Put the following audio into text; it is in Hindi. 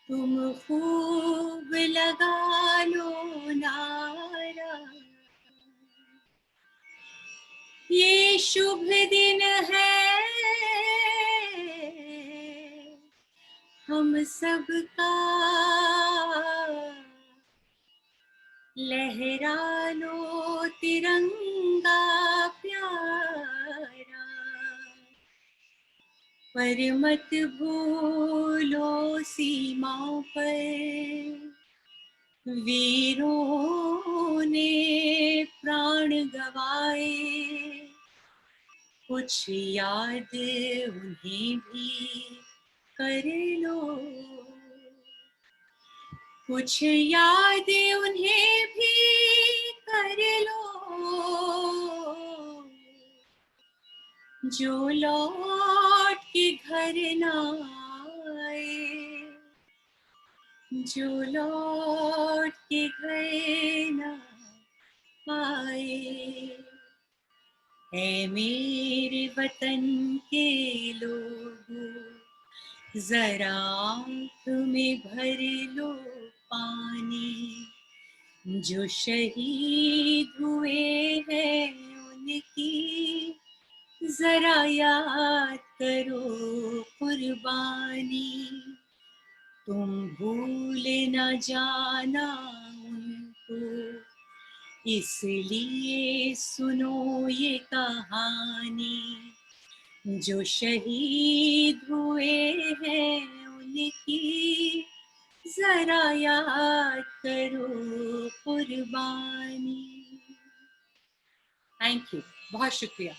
तुम खूब लगा लो नारा, ये शुभ दिन है हम सबका, लहरा लो तिरंगा प्यारा, पर मत भूलो सीमाओं पर वीरों ने प्राण गवाए, कुछ याद उन्हें भी कर लो, कुछ याद उन्हें भी कर लो, जो लौट के घर ना आए, जो लौट के घर ना आए। ऐ मेरे वतन के लोगों, जरा आँख में भर लो पानी, जो शहीद हुए हैं उनकी जरा याद करो कुर्बानी, तुम भूल न जाना उनको, इसलिए सुनो ये कहानी, जो शहीद हुए हैं उनकी जरा याद करो कुर्बानी। थैंक यू, बहुत शुक्रिया।